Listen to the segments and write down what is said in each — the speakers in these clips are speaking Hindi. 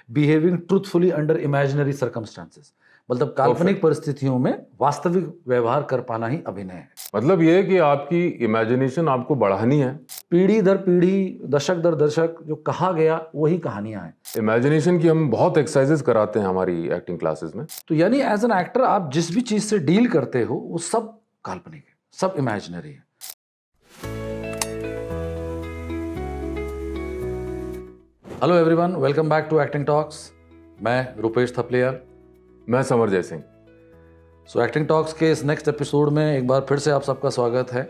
Behaving truthfully under imaginary circumstances. मतलब काल्पनिक परिस्थितियों में वास्तविक व्यवहार कर पाना ही अभिनय है। मतलब ये है कि आपकी इमेजिनेशन आपको बढ़ानी है। पीढ़ी दर पीढ़ी, दशक दर दशक जो कहा गया वही कहानियां हैं। इमेजिनेशन की हम बहुत एक्सरसाइजेस कराते हैं हमारी एक्टिंग क्लासेस में। तो यानी एज एन एक्टर आप जिस भी चीज से डील करते हो वो सब काल्पनिक है, सब इमेजिनरी है। Hello everyone, welcome back to acting talks. मैं रुपेश थपलियाल। मैं समर जय सिंह। सो एक्टिंग टॉक्स के इस नेक्स्ट एपिसोड में एक बार फिर से आप सबका स्वागत है।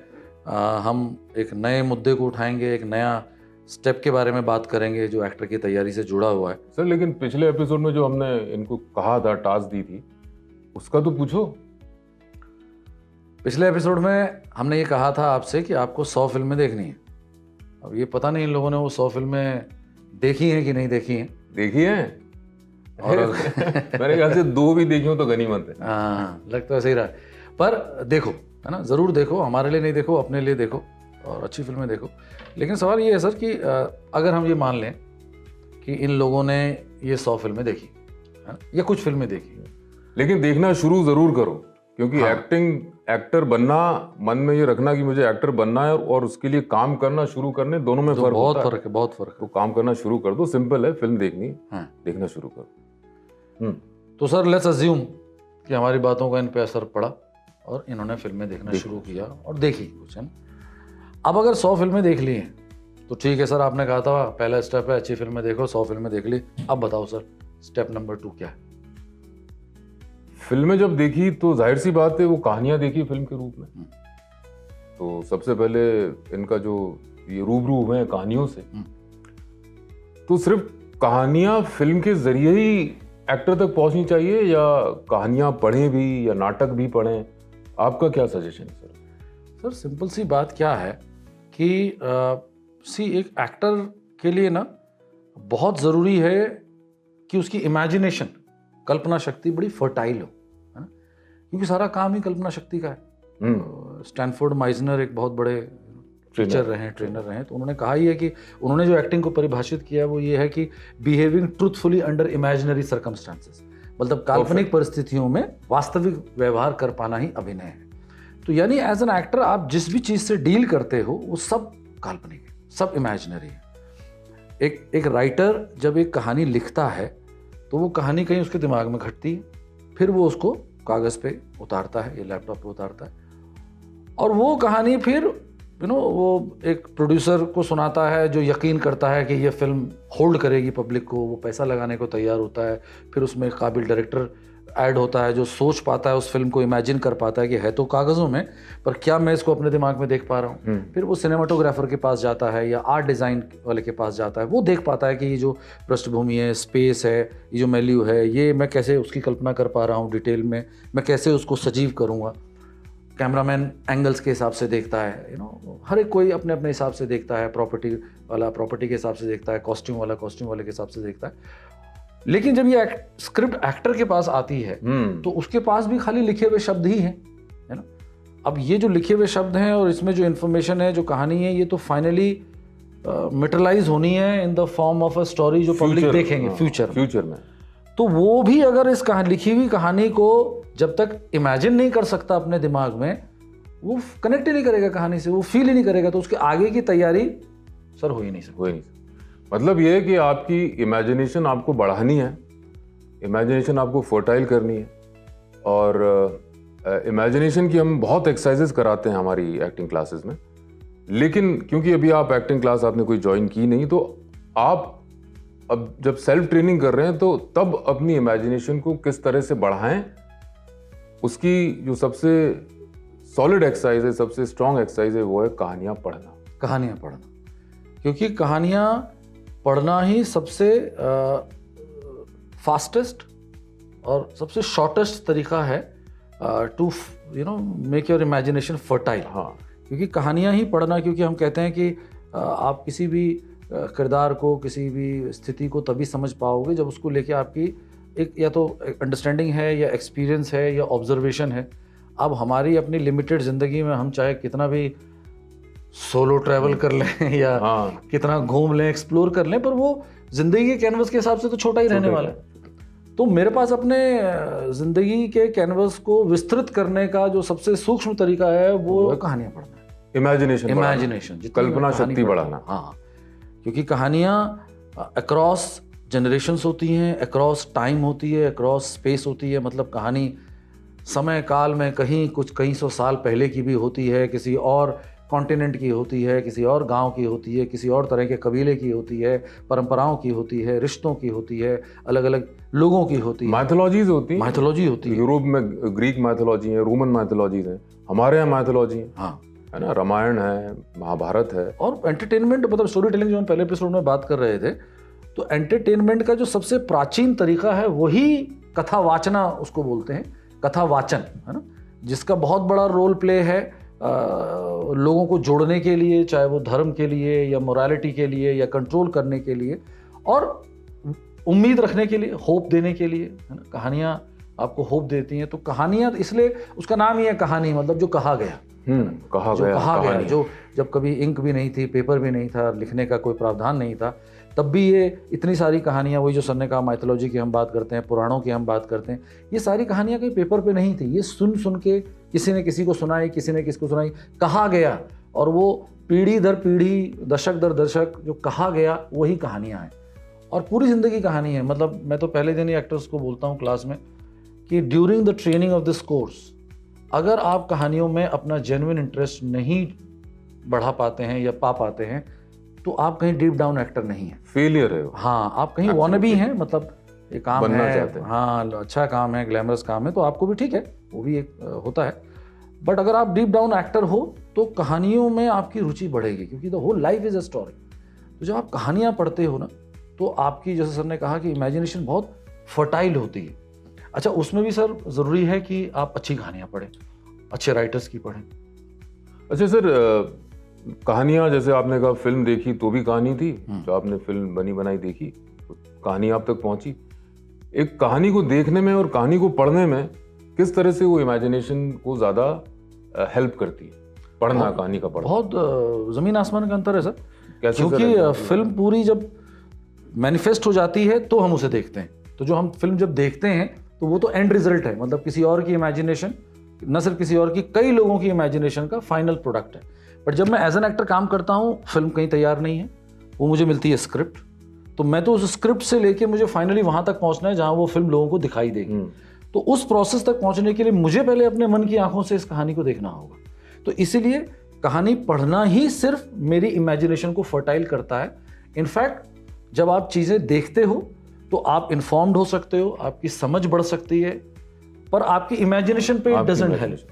हम एक नए मुद्दे को उठाएंगे, एक नया स्टेप के बारे में बात करेंगे जो एक्टर की तैयारी से जुड़ा हुआ है। सर लेकिन पिछले एपिसोड में जो हमने इनको कहा था, टास्क दी थी, उसका तो पूछो। पिछले एपिसोड में हमने ये कहा था आपसे कि आपको 100 फिल्में देखनी है। अब ये पता नहीं इन लोगों ने वो 100 फिल्में देखी हैं कि नहीं देखी हैं। देखी है और मेरे ख्याल से 2 भी देखी हो तो गनीमत है। हाँ, लग तो ऐसे ही रहा है। पर देखो, है ना, ज़रूर देखो। हमारे लिए नहीं देखो, अपने लिए देखो और अच्छी फिल्में देखो। लेकिन सवाल ये है सर कि अगर हम ये मान लें कि इन लोगों ने ये 100 फिल्में देखी, है ना, या कुछ फिल्में देखी, लेकिन देखना शुरू जरूर करो, क्योंकि हाँ। एक्टर बनना, मन में ये रखना कि मुझे एक्टर बनना है और उसके लिए काम करना शुरू करने, दोनों में तो फर्क बहुत होता है। फर्क है, बहुत फर्क तो काम करना शुरू कर दो, सिंपल है। फिल्म देखनी, है। देखना शुरू करो। तो सर लेट्स अज्यूम कि हमारी बातों का इन पे असर पड़ा और इन्होंने फिल्में देखना शुरू किया और देखी कुछ, है ना। अब अगर 100 फिल्में देख ली हैं तो ठीक है सर, आपने कहा था पहला स्टेप है अच्छी फिल्में देखो, 100 फिल्में देख ली। अब बताओ सर स्टेप नंबर 2 क्या है? फिल्में जब देखी तो जाहिर सी बात है वो कहानियां देखी फिल्म के रूप में। तो सबसे पहले इनका जो ये रूबरू हुए हैं कहानियों से, तो सिर्फ कहानियां फिल्म के जरिए ही एक्टर तक पहुंचनी चाहिए या कहानियां पढ़ें भी या नाटक भी पढ़ें? आपका क्या सजेशन है सर? सर सिंपल सी बात क्या है कि एक एक्टर के लिए ना बहुत ज़रूरी है कि उसकी इमेजिनेशन, कल्पना शक्ति बड़ी फर्टाइल हो, है ना, क्योंकि सारा काम ही कल्पना शक्ति का है। स्टैनफोर्ड माइजनर एक बहुत बड़े टीचर रहे, ट्रेनर रहे, तो उन्होंने कहा ही है कि उन्होंने जो एक्टिंग को परिभाषित किया वो ये है कि behaving truthfully under imaginary circumstances. मतलब काल्पनिक परिस्थितियों में वास्तविक व्यवहार कर पाना ही अभिनय है। तो यानी एज एन एक्टर आप जिस भी चीज़ से डील करते हो वो सब काल्पनिक है, सब इमेजिनरी है। एक राइटर जब एक कहानी लिखता है तो वो कहानी कहीं उसके दिमाग में घटती है, फिर वो उसको कागज़ पे उतारता है या लैपटॉप पे उतारता है, और वो कहानी फिर वो एक प्रोड्यूसर को सुनाता है जो यकीन करता है कि ये फिल्म होल्ड करेगी पब्लिक को, वो पैसा लगाने को तैयार होता है। फिर उसमें काबिल डायरेक्टर ऐड होता है जो सोच पाता है, उस फिल्म को इमेजिन कर पाता है कि है तो कागज़ों में, पर क्या मैं इसको अपने दिमाग में देख पा रहा हूँ। फिर वो सिनेमाटोग्राफर के पास जाता है या आर्ट डिज़ाइन वाले के पास जाता है, वो देख पाता है कि ये जो पृष्ठभूमि है, स्पेस है, ये जो मेल्यू है, ये मैं कैसे उसकी कल्पना कर पा रहा हूँ डिटेल में, मैं कैसे उसको सजीव करूँगा। कैमरामैन एंगल्स के हिसाब से देखता है, हर एक कोई अपने अपने हिसाब से देखता है। प्रॉपर्टी वाला प्रॉपर्टी के हिसाब से देखता है, कॉस्ट्यूम वाला कॉस्ट्यूम वाले के हिसाब से देखता है। लेकिन जब ये स्क्रिप्ट एक्टर के पास आती है तो उसके पास भी खाली लिखे हुए शब्द ही हैं, है ना। अब ये जो लिखे हुए शब्द हैं और इसमें जो इन्फॉर्मेशन है, जो कहानी है, ये तो फाइनली मटेरियलाइज होनी है in the form of a story जो पब्लिक देखेंगे फ्यूचर में। तो वो भी अगर इस लिखी हुई कहानी को जब तक इमेजिन नहीं कर सकता अपने दिमाग में, वो कनेक्ट ही नहीं करेगा कहानी से, वो फील ही नहीं करेगा, तो उसके आगे की तैयारी सर हो ही नहीं सकती। मतलब ये है कि आपकी इमेजिनेशन आपको बढ़ानी है, इमेजिनेशन आपको फर्टाइल करनी है। और इमेजिनेशन की हम बहुत एक्सरसाइजेस कराते हैं हमारी एक्टिंग क्लासेस में। लेकिन क्योंकि अभी आप एक्टिंग क्लास आपने कोई ज्वाइन की नहीं, तो आप अब जब सेल्फ ट्रेनिंग कर रहे हैं तो तब अपनी इमेजिनेशन को किस तरह से बढ़ाएं, उसकी जो सबसे सॉलिड एक्सरसाइज है, सबसे स्ट्रॉन्ग एक्सरसाइज है, वो है कहानियां पढ़ना। क्योंकि कहानियां पढ़ना ही सबसे फास्टेस्ट और सबसे शॉर्टेस्ट तरीका है to make your imagination fertile. हाँ, क्योंकि कहानियां ही पढ़ना, क्योंकि हम कहते हैं कि आप किसी भी किरदार को, किसी भी स्थिति को तभी समझ पाओगे जब उसको लेके आपकी एक या तो अंडरस्टैंडिंग है या एक्सपीरियंस है या ऑब्जर्वेशन है। अब हमारी अपनी लिमिटेड ज़िंदगी में हम चाहे कितना भी सोलो ट्रैवल कर लें या कितना घूम लें, एक्सप्लोर कर लें, पर वो जिंदगी के कैनवस के हिसाब से तो छोटा ही रहने वाला है। तो मेरे पास अपने जिंदगी के कैनवस को विस्तृत करने का जो सबसे सूक्ष्म तरीका है वो कहानियां पढ़ना है। इमेजिनेशन, कल्पना शक्ति बढ़ाना। हाँ, क्योंकि कहानियां अक्रॉस जनरेशन्स होती हैं, अक्रॉस टाइम होती है, अक्रॉस स्पेस होती है। मतलब कहानी समय काल में कहीं सौ साल पहले की भी होती है, किसी और कॉन्टिनेंट की होती है, किसी और गांव की होती है, किसी और तरह के कबीले की होती है, परंपराओं की होती है, रिश्तों की होती है, अलग अलग लोगों की होती है, माइथोलॉजीज होती है। माइथोलॉजी होती है। यूरोप में ग्रीक माइथोलॉजी है, रोमन माइथोलॉजीज है, हमारे यहाँ माइथोलॉजी है। हाँ, है ना, रामायण है, महाभारत है। और एंटरटेनमेंट मतलब स्टोरी टेलिंग जो हम पहले एपिसोड में बात कर रहे थे, तो एंटरटेनमेंट का जो सबसे प्राचीन तरीका है वही कथा वाचना उसको बोलते हैं, कथा वाचन, है ना, जिसका बहुत बड़ा रोल प्ले है लोगों को जोड़ने के लिए, चाहे वो धर्म के लिए या मोरालिटी के लिए या कंट्रोल करने के लिए, और उम्मीद रखने के लिए, होप देने के लिए, है ना। कहानियाँ आपको होप देती हैं। तो कहानियाँ इसलिए उसका नाम ही है कहानी, मतलब जो कहा गया, कहा गया, जो जब कभी इंक भी नहीं थी, पेपर भी नहीं था, लिखने का कोई प्रावधान नहीं था, तब भी ये इतनी सारी कहानियाँ, वही जो सर ने कहा माइथोलॉजी की हम बात करते हैं, पुराणों की हम बात करते हैं, ये सारी कहानियाँ कहीं पेपर पे नहीं थी, ये सुन के किसी ने किसी को सुनाई, किसी ने किसी को सुनाई, कहा गया, और वो पीढ़ी दर पीढ़ी, दशक दर दशक जो कहा गया वही कहानियाँ हैं, और पूरी ज़िंदगी कहानी है। मतलब मैं तो पहले दिन ही एक्टर्स को बोलता हूँ क्लास में कि during the training of this course अगर आप कहानियों में अपना जेन्युइन इंटरेस्ट नहीं बढ़ा पाते हैं या पा पाते हैं तो आप कहीं डीप डाउन एक्टर नहीं है, फेलियर है। हाँ, आप कहीं वॉनबी हैं, मतलब ये काम बनना है, चाहते हैं। हाँ, अच्छा काम है, ग्लैमरस काम है, तो आपको भी ठीक है, वो भी एक होता है। बट अगर आप डीप डाउन एक्टर हो तो कहानियों में आपकी रुचि बढ़ेगी, क्योंकि the whole life is a story. तो जब आप कहानियाँ पढ़ते हो ना, तो आपकी, जैसे सर ने कहा कि इमेजिनेशन बहुत फर्टाइल होती है। अच्छा, उसमें भी सर ज़रूरी है कि आप अच्छी कहानियाँ पढ़ें, अच्छे राइटर्स की पढ़ें। अच्छा सर, कहानियाँ जैसे आपने कहा फिल्म देखी तो भी कहानी थी, जो आपने फिल्म बनी बनाई देखी कहानी आप तक पहुंची। एक कहानी को देखने में और कहानी को पढ़ने में किस तरह से वो इमेजिनेशन को ज़्यादा हेल्प करती है, पढ़ना, कहानी का पढ़ना? बहुत ज़मीन आसमान का अंतर है सर। कैसे? क्योंकि फिल्म पूरी जब मैनिफेस्ट हो जाती है तो हम उसे देखते हैं, तो जो हम फिल्म जब देखते हैं तो वो तो एंड रिजल्ट है, मतलब किसी और की इमेजिनेशन, न सिर्फ किसी और की, कई लोगों की इमेजिनेशन का फाइनल प्रोडक्ट है। बट जब मैं एज एन एक्टर काम करता हूँ, फिल्म कहीं तैयार नहीं है, वो मुझे मिलती है स्क्रिप्ट, तो मैं तो उस स्क्रिप्ट से लेके मुझे फाइनली वहाँ तक पहुँचना है जहाँ वो फिल्म लोगों को दिखाई देगी। तो उस प्रोसेस तक पहुँचने के लिए मुझे पहले अपने मन की आंखों से इस कहानी को देखना होगा। तो इसीलिए कहानी पढ़ना ही सिर्फ मेरी इमेजिनेशन को फर्टाइल करता है। इनफैक्ट जब आप चीज़ें देखते हो तो आप इन्फॉर्म्ड हो सकते हो, आपकी समझ बढ़ सकती है, पर आपकी इमेजिनेशन पे इट डजंट हेल्प।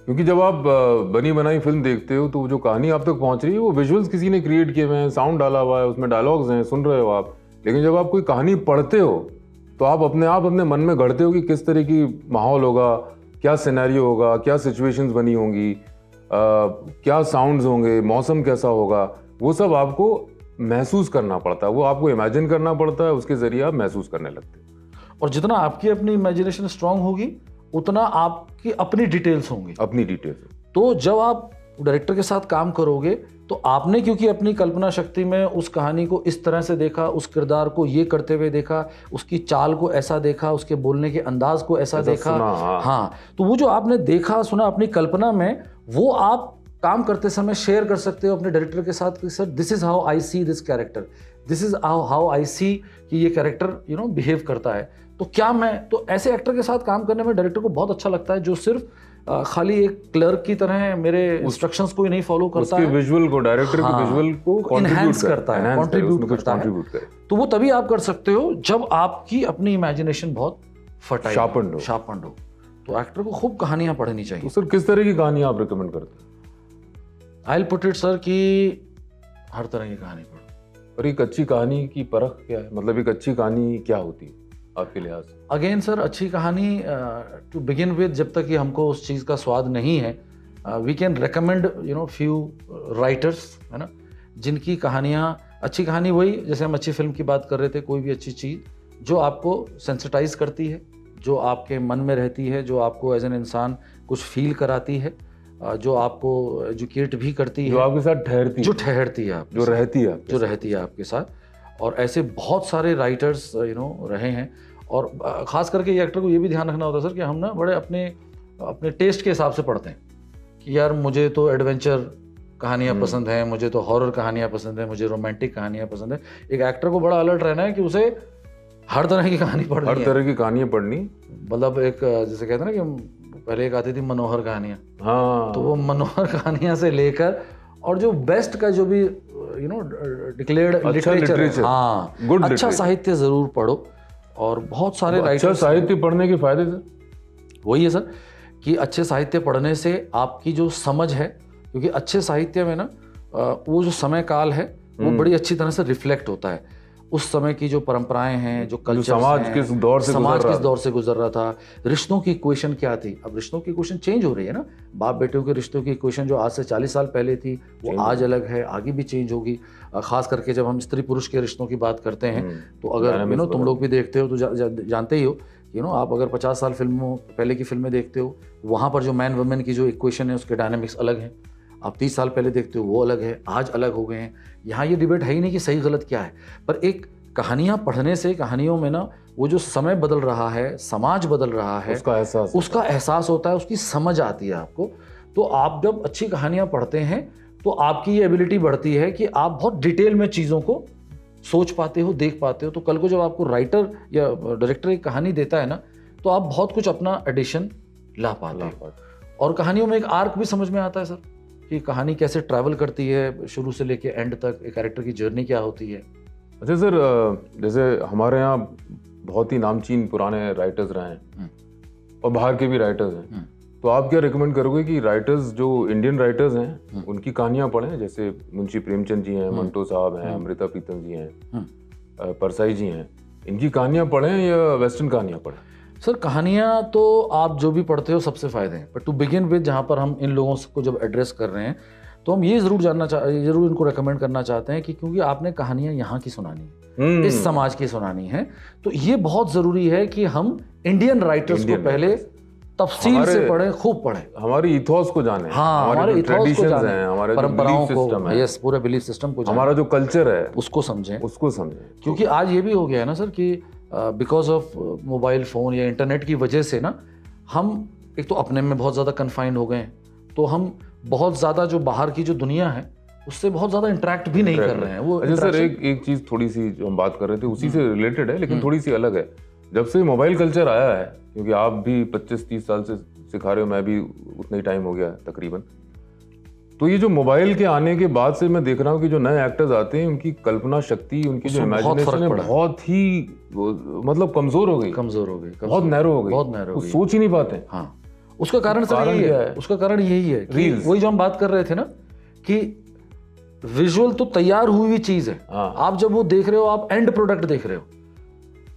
क्योंकि जब आप बनी बनाई फिल्म देखते हो तो जो कहानी आप तक पहुंच रही है वो विजुअल्स किसी ने क्रिएट किए हुए हैं, साउंड डाला हुआ है, उसमें डायलॉग्स हैं, सुन रहे हो आप। लेकिन जब आप कोई कहानी पढ़ते हो तो आप अपने मन में गढ़ते हो कि किस तरह की माहौल होगा, क्या सिनेरियो होगा, क्या सिचुएशंस बनी होंगी, क्या साउंड्स होंगे, मौसम कैसा होगा, वो सब आपको महसूस करना पड़ता है, वो आपको इमेजिन करना पड़ता है, उसके जरिए आप महसूस करने लगते हो। और जितना आपकी अपनी इमेजिनेशन स्ट्रांग होगी उतना आपकी अपनी डिटेल्स होंगी, अपनी डिटेल्स। तो जब आप डायरेक्टर के साथ काम करोगे तो आपने क्योंकि अपनी कल्पना शक्ति में उस कहानी को इस तरह से देखा, उस किरदार को ये करते हुए देखा, उसकी चाल को ऐसा देखा, उसके बोलने के अंदाज को ऐसा देखा, हाँ, तो वो जो आपने देखा सुना अपनी कल्पना में, वो आप काम करते समय शेयर कर सकते हो अपने डायरेक्टर के साथ कि sir this is how I see this character, this is how I see कि ये कैरेक्टर बिहेव करता है। तो क्या मैं, तो ऐसे एक्टर के साथ काम करने में डायरेक्टर को बहुत अच्छा लगता है जो सिर्फ खाली एक क्लर्क की तरह मेरे इंस्ट्रक्शंस को ही नहीं फॉलो करता है, विजुअल को, डायरेक्टर के विजुअल को एनहांस करता है, कंट्रीब्यूट करता है। तो वो तभी आप कर सकते हो जब आपकी अपनी इमेजिनेशन बहुत फर्टाइल, शार्पन्ड हो। तो एक्टर को खूब कहानियां पढ़नी चाहिए। तो सर किस तरह की कहानी आप रिकमेंड करते हैं? I will put it sir कि हर तरह की कहानी पढ़ो। और एक अच्छी कहानी की परख क्या है, मतलब एक अच्छी कहानी क्या होती है आपके लिहाज से? अगेन सर, अच्छी कहानी टू बिगिन विद, जब तक कि हमको उस चीज़ का स्वाद नहीं है, we can recommend few writers, है ना, जिनकी कहानियाँ, अच्छी कहानी वही, जैसे हम अच्छी फिल्म की बात कर रहे थे, कोई भी अच्छी चीज़ जो आपको सेंसिटाइज करती है, जो आपके मन में रहती है, जो आपको एज एन इंसान कुछ फील कराती है, जो आपको एजुकेट भी करती है, जो आपके साथ ठहरती है, जो ठहरती है, जो रहती है आपके साथ, और ऐसे बहुत सारे राइटर्स रहे हैं। और ख़ास करके ये एक्टर को ये भी ध्यान रखना होता है सर कि हम ना बड़े अपने टेस्ट के हिसाब से पढ़ते हैं कि यार मुझे तो एडवेंचर कहानियाँ पसंद हैं, मुझे तो हॉरर कहानियाँ पसंद हैं, मुझे रोमांटिक कहानियाँ पसंद है। एक एक्टर को बड़ा अलर्ट रहना है कि उसे हर तरह की कहानी पढ़नी है, हर तरह की कहानियाँ पढ़नी। मतलब एक जैसे कहते हैं ना कि पहले एक आती थी मनोहर कहानियाँ, हाँ, तो वो मनोहर कहानियाँ से लेकर और जो बेस्ट का जो भी डिक्लेयर्ड लिटरेचर, हाँ, गुड अच्छा साहित्य ज़रूर पढ़ो। और बहुत सारे राइटर, अच्छा साहित्य पढ़ने के फायदे सर वही है सर कि अच्छे साहित्य पढ़ने से आपकी जो समझ है, क्योंकि अच्छे साहित्य में ना वो जो समय काल है वो बड़ी अच्छी तरह से रिफ्लेक्ट होता है। उस समय की जो परंपराएं हैं, जो कल्चर, समाज किस दौर से गुजर रहा था, रिश्तों की इक्वेशन क्या थी। अब रिश्तों की इक्वेशन चेंज हो रही है ना, बाप बेटियों के रिश्तों की इक्वेशन जो आज से 40 साल पहले थी वो आज अलग है, आगे भी चेंज होगी। खास करके जब हम स्त्री पुरुष के रिश्तों की बात करते हैं तो अगर तुम लोग भी देखते हो तो जानते ही हो, आप अगर 50 साल फिल्मों पहले की फिल्में देखते हो, वहाँ पर जो मैन वुमेन की जो इक्वेशन है उसके डायनामिक्स अलग हैं। आप 30 साल पहले देखते हो वो अलग है, आज अलग हो गए हैं। यहाँ ये डिबेट है ही नहीं कि सही गलत क्या है, पर एक कहानियाँ पढ़ने से, कहानियों में ना वो जो समय बदल रहा है, समाज बदल रहा है, उसका एहसास होता है, उसकी समझ आती है आपको। तो आप जब अच्छी कहानियाँ पढ़ते हैं तो आपकी ये एबिलिटी बढ़ती है कि आप बहुत डिटेल में चीज़ों को सोच पाते हो, देख पाते हो। तो कल को जब आपको राइटर या डायरेक्टर एक कहानी देता है ना, तो आप बहुत कुछ अपना एडिशन ला पाते हो। और कहानियों में एक आर्क भी समझ में आता है सर कि कहानी कैसे ट्रैवल करती है शुरू से लेके एंड तक, एक कैरेक्टर की जर्नी क्या होती है। अच्छा सर, जैसे हमारे यहाँ बहुत ही नामचीन पुराने राइटर्स रहे हैं और बाहर के भी राइटर्स हैं, तो आप क्या रिकमेंड करोगे कि राइटर्स जो इंडियन राइटर्स हैं उनकी कहानियाँ पढ़ें? जैसे मुंशी प्रेमचंद जी हैं, मंटो साहब हैं, अमृता प्रीतम जी हैं, परसाई जी हैं, इनकी कहानियाँ पढ़ें या वेस्टर्न कहानियाँ पढ़ें? सर कहानियाँ तो आप जो भी पढ़ते हो सबसे फ़ायदे हैं, बट टू बिगिन विद जहाँ पर हम इन लोगों को जब एड्रेस कर रहे हैं तो हम ये ज़रूर ज़रूर इनको रेकमेंड करना चाहते हैं कि क्योंकि आपने कहानियाँ यहाँ की सुनानी है, इस समाज की सुनानी है, तो ये बहुत ज़रूरी है कि हम इंडियन राइटर्स को पहले तफसील से पढ़ें, खूब पढ़ें, हमारी इथोस को जानें, हाँ, हमारे इथोस को जानें, हमारे परंपराओं को, यस, पूरे बिलीफ सिस्टम को, हमारा जो कल्चर है उसको समझें। क्योंकि आज ये भी हो गया है ना सर कि बिकॉज ऑफ मोबाइल फ़ोन या इंटरनेट की वजह से ना हम एक तो अपने में बहुत ज़्यादा कन्फाइंड हो गए हैं, तो हम बहुत ज़्यादा जो बाहर की जो दुनिया है उससे बहुत ज़्यादा इंटरेक्ट भी नहीं कर रहे हैं। वो अच्छा सर, एक चीज़ थोड़ी सी जो हम बात कर रहे थे उसी से रिलेटेड है, लेकिन थोड़ी सी अलग है। जब से मोबाइल कल्चर आया है, क्योंकि आप भी 25-30 साल से सिखा रहे हो, मैं भी उतना ही टाइम हो गया तकरीबन, तो ये जो मोबाइल के आने के बाद से मैं देख रहा हूँ कि जो नए एक्टर्स आते हैं उनकी कल्पना शक्ति, उनकी जो इमेजिनेशन है बहुत ही मतलब कमजोर हो गई, बहुत नैरो हो गई, वो सोच ही नहीं पाते। हाँ, उसका कारण सर यही है, उसका कारण यही है कि वही जो हम बात कर रहे थे ना कि विजुअल तो तैयार हुई हुई चीज है, आप जब वो देख रहे हो आप एंड प्रोडक्ट देख रहे हो।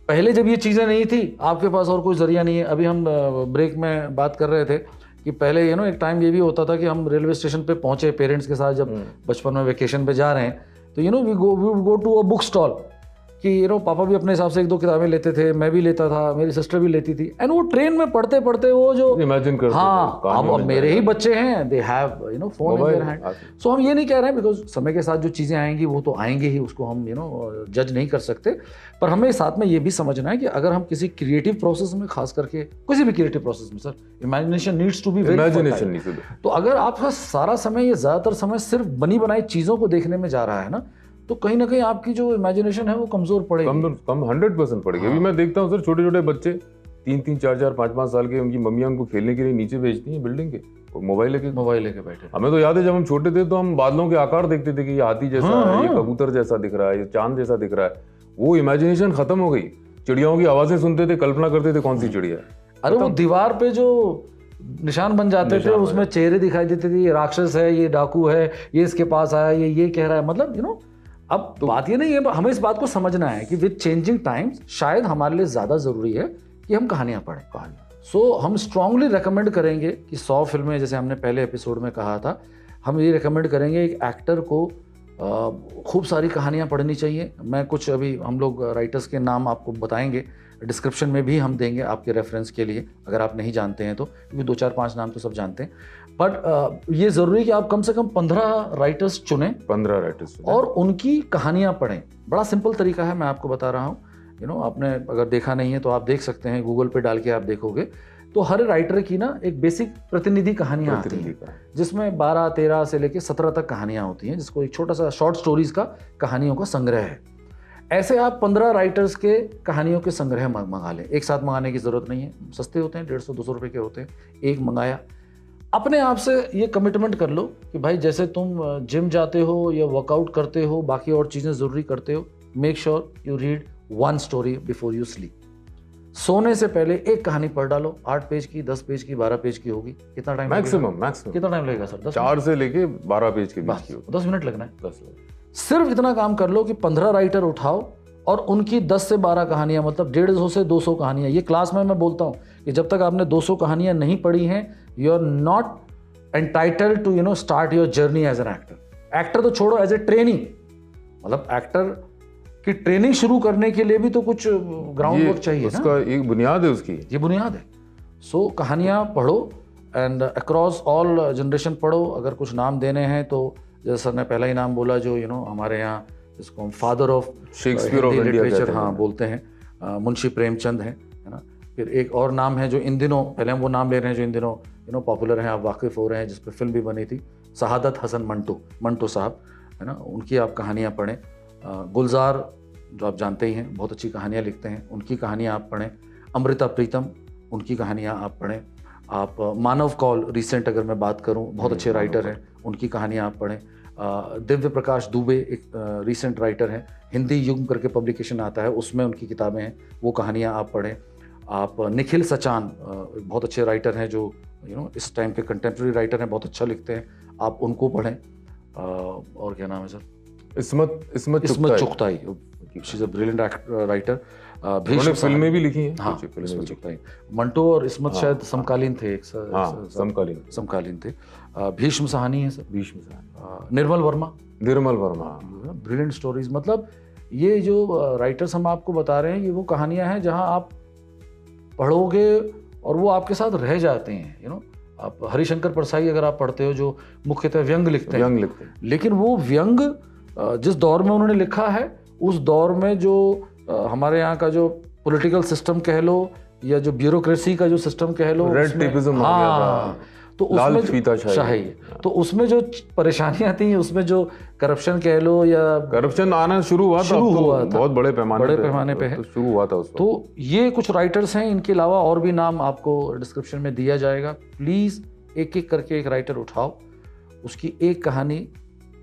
पहले जब ये चीजें नहीं थी, आपके पास और कोई जरिया नहीं है। अभी हम ब्रेक में बात कर रहे थे कि पहले एक टाइम ये भी होता था कि हम रेलवे स्टेशन पे पहुंचे पेरेंट्स के साथ, जब बचपन में वेकेशन पे जा रहे हैं, तो we go to a book stall कि पापा भी अपने हिसाब से 1-2 किताबें लेते थे, मैं भी लेता था, मेरी सिस्टर भी लेती थी, एंड वो ट्रेन में पढ़ते पढ़ते वो जो इमेजिन करते, हाँ, अब मेरे ही बच्चे हैं, they have phone in their hand. So हम ये नहीं कह रहे हैं, बिकॉज समय के साथ जो चीज़ें आएंगी वो तो आएंगी ही, उसको हम जज नहीं कर सकते, पर हमें साथ में ये भी समझना है कि अगर हम किसी क्रिएटिव प्रोसेस में, खास करके किसी भी क्रिएटिव प्रोसेस में sir, imagination needs to be very imagination. तो अगर आपका सारा समय, ये ज़्यादातर समय सिर्फ बनी बनाई चीज़ों को देखने में जा रहा है ना, तो कहीं ना कहीं आपकी जो इमेजिनेशन है वो कमजोर पड़ेगी, कम 100% पड़ेगी। अभी मैं देखता हूँ सर, छोटे छोटे बच्चे 3-3, 4-4, 5-5 साल के, उनकी मम्मियाँ उनको खेलने के लिए नीचे भेजती हैं बिल्डिंग के, मोबाइल लेके बैठे। हमें तो याद है जब हम छोटे थे तो हम बादलों के आकार देखते थे कि ये हाथी जैसा है, ये कबूतर जैसा दिख रहा है, ये चांद जैसा दिख रहा है। वो इमेजिनेशन खत्म हो गई। चिड़ियाओं की आवाजें सुनते थे, कल्पना करते थे कौन सी चिड़िया है। अरे वो दीवार पे जो निशान बन जाते थे, उसमें चेहरे दिखाई देते थे, ये राक्षस है, ये डाकू है, ये इसके पास आया, ये कह रहा है, मतलब अब तो बात ये नहीं है, हमें इस बात को समझना है कि विद चेंजिंग टाइम्स शायद हमारे लिए ज़्यादा ज़रूरी है कि हम कहानियाँ पढ़ें। सो हम स्ट्रांगली रेकमेंड करेंगे कि 100 फिल्में, जैसे हमने पहले एपिसोड में कहा था, हम ये रेकमेंड करेंगे एक एक्टर को खूब सारी कहानियाँ पढ़नी चाहिए। मैं कुछ अभी हम लोग राइटर्स के नाम आपको बताएंगे, डिस्क्रिप्शन में भी हम देंगे आपके रेफरेंस के लिए, अगर आप नहीं जानते हैं तो, क्योंकि 2-4-5 नाम तो सब जानते हैं। बट ये जरूरी है कि आप कम से कम 15 राइटर्स चुनें 15 राइटर्स और उनकी कहानियां पढ़ें। बड़ा सिंपल तरीका है, मैं आपको बता रहा हूँ। आपने अगर देखा नहीं है तो आप देख सकते हैं, गूगल पे डाल के आप देखोगे तो हर राइटर की ना एक बेसिक प्रतिनिधि कहानियां आती हैं, जिसमें 12, 13 से लेकर 17 तक कहानियां होती हैं, जिसको एक छोटा सा शॉर्ट स्टोरीज का कहानियों का संग्रह है। ऐसे आप 15 राइटर्स के कहानियों के संग्रह मंगा लें। एक साथ मंगाने की जरूरत नहीं है, सस्ते होते हैं, 150-200 रुपए के होते हैं। एक मंगाया, अपने आप से ये कमिटमेंट कर लो कि भाई जैसे तुम जिम जाते हो या वर्कआउट करते हो, बाकी और चीज़ें ज़रूरी करते हो, make sure you read 1 story before you sleep. सोने से पहले एक कहानी पढ़ डालो, 8 पेज की, 10 पेज की, 12 पेज की होगी। कितना टाइम मैक्सिमम कितना टाइम लगेगा सर? 4 से लेके 12 पेज के बीच की होगी। 10 मिनट लगना है। 10 मिनट। सिर्फ इतना काम कर लो कि 15 राइटर उठाओ और उनकी 10 से 12 कहानियां, मतलब 150 से 200 कहानियां। ये क्लास में मैं बोलता हूँ कि जब तक आपने 200 कहानियां नहीं पढ़ी हैं, you are not entitled to start your journey as an actor. Actor तो छोड़ो, एज ए ट्रेनिंग, मतलब एक्टर की ट्रेनिंग शुरू करने के लिए भी तो कुछ ग्राउंड वर्क चाहिए ना। उसका एक बुनियाद है, उसकी ये बुनियाद है। सो कहानियां पढ़ो एंड अक्रॉस ऑल जनरेशन पढ़ो। अगर कुछ नाम देने हैं तो जैसे सर ने पहला ही नाम बोला, जो हमारे यहाँ जिसको हम father of Shakespeare of India literature बोलते हैं, मुंशी प्रेमचंद है ना। फिर एक और नाम है जो इन दिनों, पहले हम वो नाम ले रहे हैं जो इन दिनों पॉपुलर हैं, आप वाकिफ हो रहे हैं, जिस पर फिल्म भी बनी थी, शहादत हसन मंटो साहब, है ना। उनकी आप कहानियाँ पढ़ें। गुलजार जो आप जानते ही हैं, बहुत अच्छी कहानियाँ लिखते हैं, उनकी कहानियाँ आप पढ़ें। अमृता प्रीतम, उनकी कहानियाँ आप पढ़ें। आप मानव कौल, रिसेंट अगर मैं बात करूं, बहुत अच्छे राइटर हैं, उनकी कहानियां आप पढ़ें। दिव्य प्रकाश दुबे एक रिसेंट राइटर हैं, हिंदी युग करके पब्लिकेशन आता है, उसमें उनकी किताबें हैं, वो कहानियां आप पढ़ें। आप निखिल सचान बहुत अच्छे राइटर हैं, जो इस टाइम के कंटेम्प्रेरी राइटर हैं, बहुत अच्छा लिखते हैं, आप उनको पढ़ें। और क्या नाम है sir? Ismat Chughtai, she is a brilliant writer. उन्होंने फिल्में भी लिखी हैं। हाँ, इस्मत चुगताई। मंटो और इस्मत शायद समकालीन थे, समकालीन थे। भीष्म सहानी है sir, Bhishma Sahani. Nirmal Verma brilliant stories. मतलब ये जो राइटर्स हम आपको बता रहे हैं, ये वो कहानियां हैं जहां आप पढ़ोगे और वो आपके साथ रह जाते हैं। आप हरिशंकर परसाई अगर आप पढ़ते हो, जो मुख्यतः व्यंग लिखते हैं, लेकिन वो व्यंग जिस दौर में उन्होंने लिखा है, उस दौर में जो हमारे यहाँ का जो पॉलिटिकल सिस्टम कह लो या जो ब्यूरोक्रेसी का जो सिस्टम कह लो, रेड टेपिज्म हो गया था, तो लाल फीताशाही, तो उसमें जो परेशानियां थी, उसमें जो करप्शन कह लो या करप्शन आना शुरू हुआ था, बहुत बड़े पैमाने पे है, शुरू हुआ था उस वक्त। तो ये कुछ राइटर्स हैं, इनके अलावा और भी नाम आपको डिस्क्रिप्शन में दिया जाएगा। प्लीज एक एक करके एक राइटर उठाओ, उसकी एक कहानी,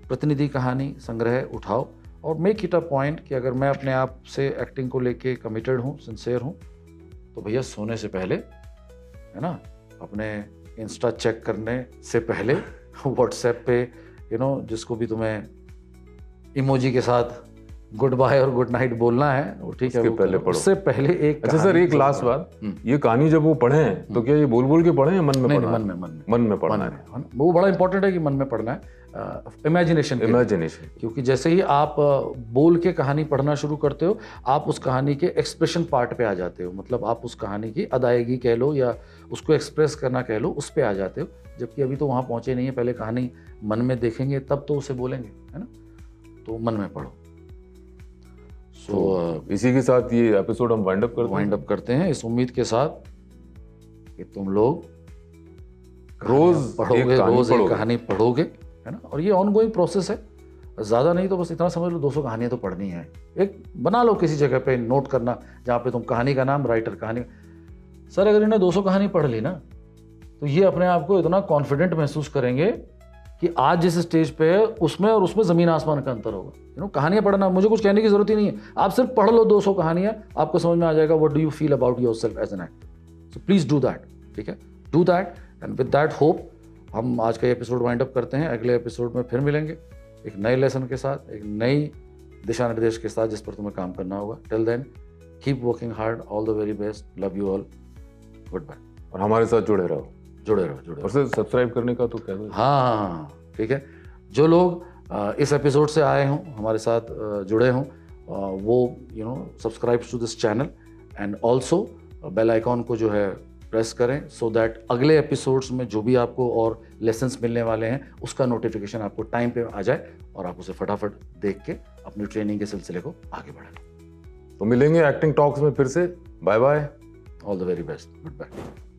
प्रतिनिधि कहानी संग्रह उठाओ और मेक इट अ पॉइंट कि अगर मैं अपने आप से एक्टिंग को लेके कमिटेड हूँ, सिंसियर हूँ, तो भैया सोने से पहले, है ना, अपने इंस्टा चेक करने से पहले व्हाट्सएप पे जिसको भी तुम्हें इमोजी के साथ गुड बाय और गुड नाइट बोलना है, वो ठीक है, उससे पहले एक। अच्छा सर, एक लास्ट बात, ये कहानी जब वो पढ़ें तो क्या ये बोल बोल के पढ़ें या मन में पढ़ना? मन में पढ़ना है। वो बड़ा इंपॉर्टेंट है कि मन में पढ़ना है। इमेजिनेशन, क्योंकि जैसे ही आप बोल के कहानी पढ़ना शुरू करते हो, आप उस कहानी के एक्सप्रेशन पार्ट पे आ जाते हो, मतलब आप उस कहानी की अदायगी कह लो या उसको एक्सप्रेस करना कह लो, उस पे आ जाते हो। जबकि अभी तो वहाँ पहुँचे नहीं है, पहले कहानी मन में देखेंगे तब तो उसे बोलेंगे, है ना। तो मन में पढ़ो। इसी के साथ ये एपिसोड हम वाइंड अप करते हैं, इस उम्मीद के साथ कि तुम लोग रोज एक कहानी पढ़ोगे, है ना। और ये ऑनगोइंग प्रोसेस है, ज़्यादा नहीं तो बस इतना समझ लो 200 कहानियाँ तो पढ़नी है। एक बना लो किसी जगह पे नोट करना, जहाँ पे तुम कहानी का नाम, राइटर, कहानी। सर अगर इन्हें 200 कहानी पढ़ ली ना, तो ये अपने आप को इतना कॉन्फिडेंट महसूस करेंगे कि आज जिस स्टेज पे है उसमें और उसमें ज़मीन आसमान का अंतर होगा। कहानियाँ पढ़ना, मुझे कुछ कहने की ज़रूरत ही नहीं है, आप सिर्फ पढ़ लो 200 कहानियाँ, आपको समझ में आ जाएगा what do you feel about yourself as an actor. So please do that, ठीक है, do that. And with that hope हम आज का एपिसोड वाइंड अप करते हैं। अगले एपिसोड में फिर मिलेंगे एक नए लेसन के साथ, एक नई दिशा निर्देश के साथ, जिस पर तुम्हें काम करना होगा। Till then keep working hard, all the very best, love you all, goodbye. और हमारे साथ जुड़े रहो। और सब्सक्राइब करने का तो कह दो। हाँ, ठीक है। जो लोग इस एपिसोड से आए हों, हमारे साथ जुड़े हों, वो subscribe to this channel and also bell icon को जो है प्रेस करें सो दैट अगले एपिसोड्स में जो भी आपको और लेसन्स मिलने वाले हैं उसका नोटिफिकेशन आपको टाइम पे आ जाए और आप उसे फटाफट देख के अपनी ट्रेनिंग के सिलसिले को आगे बढ़ाएं। तो मिलेंगे एक्टिंग टॉक्स में फिर से। Bye bye. All the very best. Good bye.